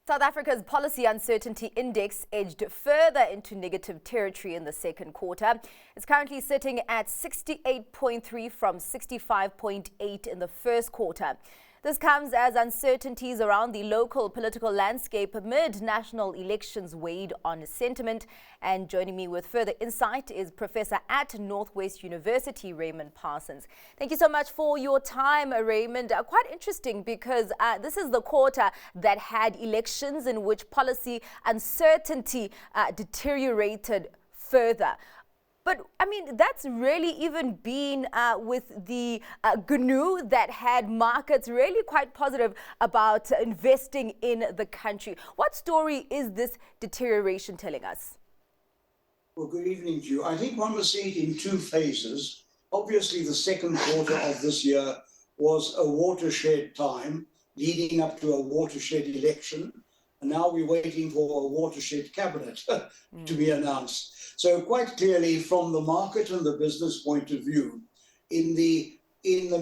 South Africa's policy uncertainty index edged further into negative territory in the second quarter. It's currently sitting at 68.3 from 65.8 in the first quarter. This comes as uncertainties around the local political landscape amid national elections weighed on sentiment. And joining me with further insight is Professor at Northwest University, Raymond Parsons. Thank you so much for your time, Raymond. Quite interesting because this is the quarter that had elections in which policy uncertainty deteriorated further. But, I mean, that's really even been with the GNU that had markets really quite positive about investing in the country. What story is this deterioration telling us? Well, good evening to you. I think one must see it in two phases. Obviously, the second quarter of this year was a watershed time leading up to a watershed election. And now we're waiting for a watershed cabinet to be announced. So quite clearly, from the market and the business point of view, in the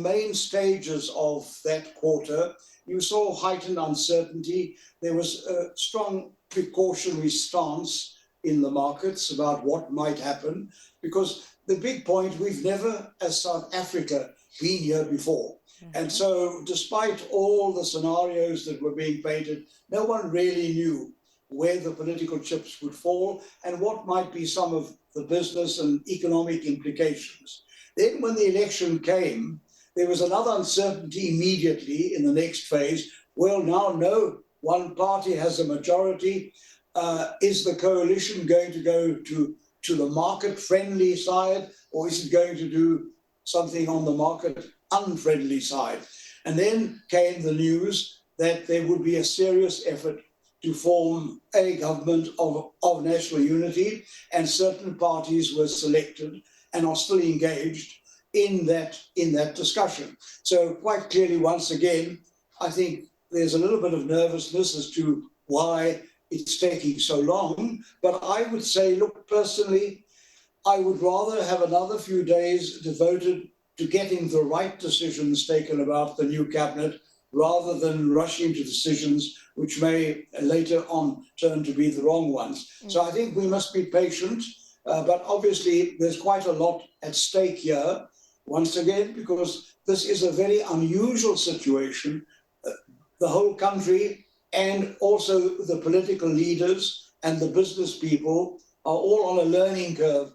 main stages of that quarter, you saw heightened uncertainty. There was a strong precautionary stance in the markets about what might happen, because the big point, we've never, as South Africa, been here before. And so despite all the scenarios that were being painted, no one really knew where the political chips would fall and what might be some of the business and economic implications. Then when the election came, there was another uncertainty immediately in the next phase. Well, now no one party has a majority. Is the coalition going to go to the market-friendly side, or is it going to do something on the market-unfriendly side? And then came the news that there would be a serious effort to form a government of national unity, and certain parties were selected and are still engaged in that discussion. So quite clearly, once again, I think there's a little bit of nervousness as to why it's taking so long. But I would say, look, personally, I would rather have another few days devoted to getting the right decisions taken about the new cabinet, rather than rushing to decisions which may later on turn to be the wrong ones. So I think we must be patient, but obviously there's quite a lot at stake here, once again, because this is a very unusual situation. The whole country and also the political leaders and the business people are all on a learning curve,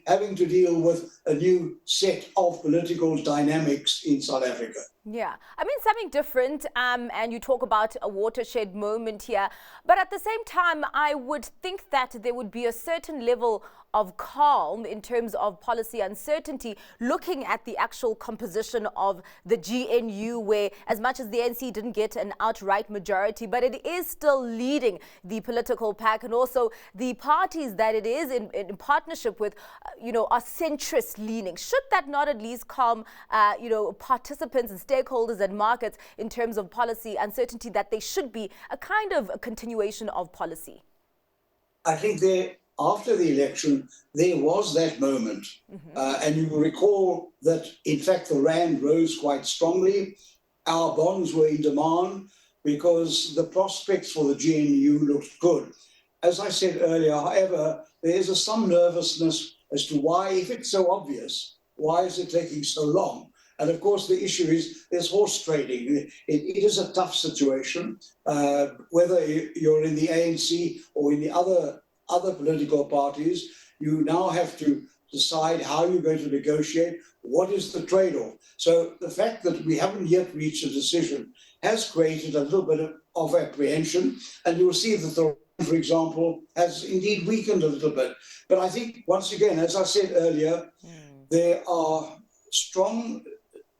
having to deal with a new set of political dynamics in South Africa. Yeah, I mean, something different, and you talk about a watershed moment here, but at the same time, I would think that there would be a certain level of calm in terms of policy uncertainty, looking at the actual composition of the GNU, where as much as the ANC didn't get an outright majority, but it is still leading the political pack, and also the parties that it is in partnership with, are centrist leaning. Should that not at least calm, participants and stakeholders and markets in terms of policy uncertainty, that they should be a kind of a continuation of policy? I think after the election, there was that moment. And you will recall that, in fact, the rand rose quite strongly. Our bonds were in demand because the prospects for the GNU looked good. As I said earlier, however, there is some nervousness as to why, if it's so obvious, why is it taking so long? And of course, the issue is there's horse trading. It is a tough situation, whether you're in the ANC or in the other political parties. You now have to decide how you're going to negotiate. What is the trade-off? So the fact that we haven't yet reached a decision has created a little bit of apprehension. And you'll see that the rand, for example, has indeed weakened a little bit. But I think, once again, as I said earlier, there are strong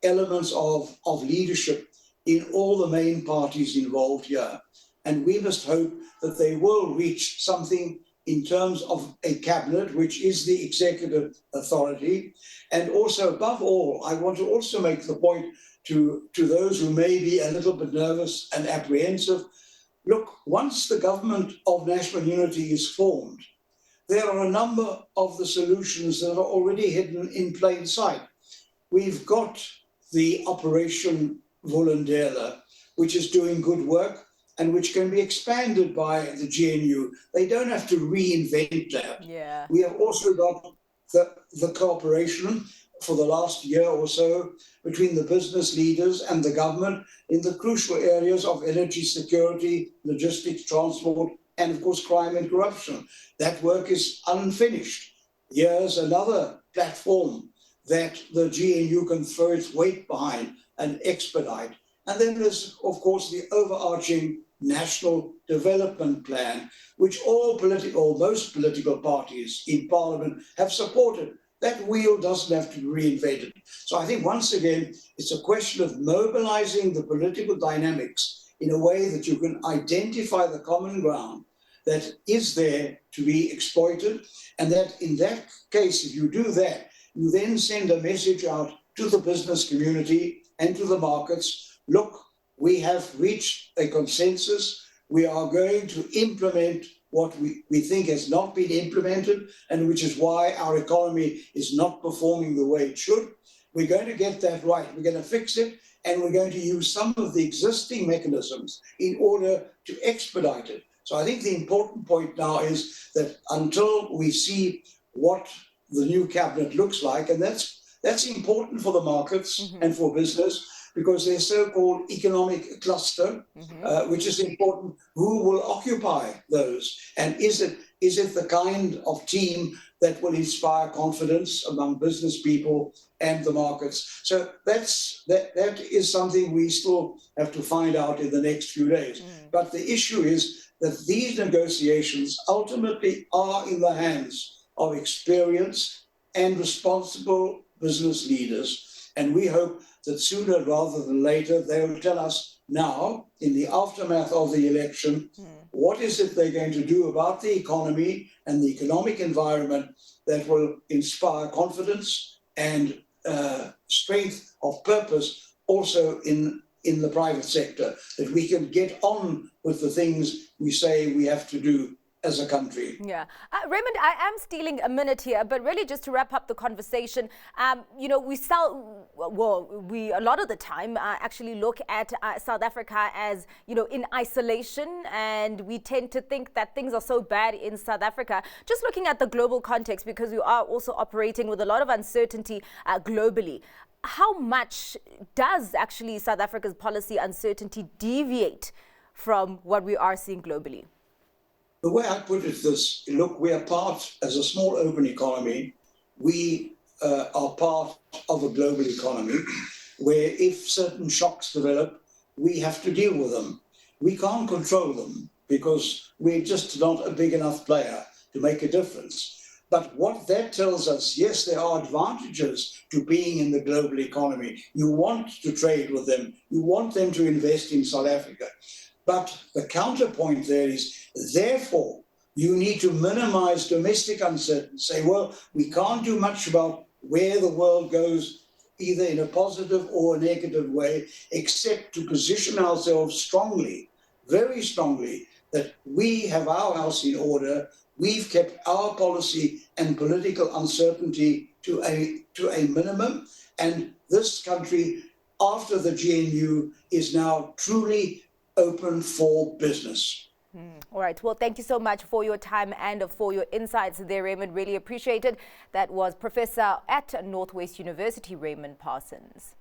elements of leadership in all the main parties involved here. And we must hope that they will reach something in terms of a cabinet, which is the executive authority. And also, above all, I want to also make the point to those who may be a little bit nervous and apprehensive. Look, once the government of national unity is formed, there are a number of the solutions that are already hidden in plain sight. We've got the Operation Vulindlela, which is doing good work. and which can be expanded by the GNU. They don't have to reinvent that. Yeah. We have also got the cooperation for the last year or so between the business leaders and the government in the crucial areas of energy security, logistics, transport, and of course crime and corruption. That work is unfinished. Here's another platform that the GNU can throw its weight behind and expedite. And then there's, of course, the overarching national development plan, which most political parties in parliament have supported. That wheel doesn't have to be reinvented. So I think, once again, it's a question of mobilizing the political dynamics in a way that you can identify the common ground that is there to be exploited. And that in that case, if you do that, you then send a message out to the business community and to the markets. Look, we have reached a consensus. We are going to implement what we think has not been implemented, and which is why our economy is not performing the way it should. We're going to get that right. We're going to fix it, and we're going to use some of the existing mechanisms in order to expedite it. So I think the important point now is that until we see what the new cabinet looks like, and that's important for the markets and for business, because there's so-called economic cluster, which is important. Who will occupy those? And is it the kind of team that will inspire confidence among business people and the markets? So that is something we still have to find out in the next few days. But the issue is that these negotiations ultimately are in the hands of experienced and responsible business leaders. And we hope that sooner rather than later, they will tell us now, in the aftermath of the election, what is it they're going to do about the economy and the economic environment that will inspire confidence and strength of purpose also in the private sector, that we can get on with the things we say we have to do as a country. Yeah. Raymond, I am stealing a minute here, but really just to wrap up the conversation, we a lot of the time actually look at South Africa as, in isolation, and we tend to think that things are so bad in South Africa. Just looking at the global context, because we are also operating with a lot of uncertainty globally. How much does actually South Africa's policy uncertainty deviate from what we are seeing globally? The way I put it is this: look, we are part, as a small open economy, we are part of a global economy where if certain shocks develop, we have to deal with them. We can't control them because we're just not a big enough player to make a difference. But what that tells us, yes, there are advantages to being in the global economy. You want to trade with them. You want them to invest in South Africa. But the counterpoint there is, therefore, you need to minimize domestic uncertainty. Say, well, we can't do much about where the world goes, either in a positive or a negative way, except to position ourselves strongly, very strongly, that we have our house in order. We've kept our policy and political uncertainty to a minimum. And this country, after the GNU, is now truly open for business. All right. Well, thank you so much for your time and for your insights there, Raymond. Really appreciate it. That was Professor at Northwest University, Raymond Parsons.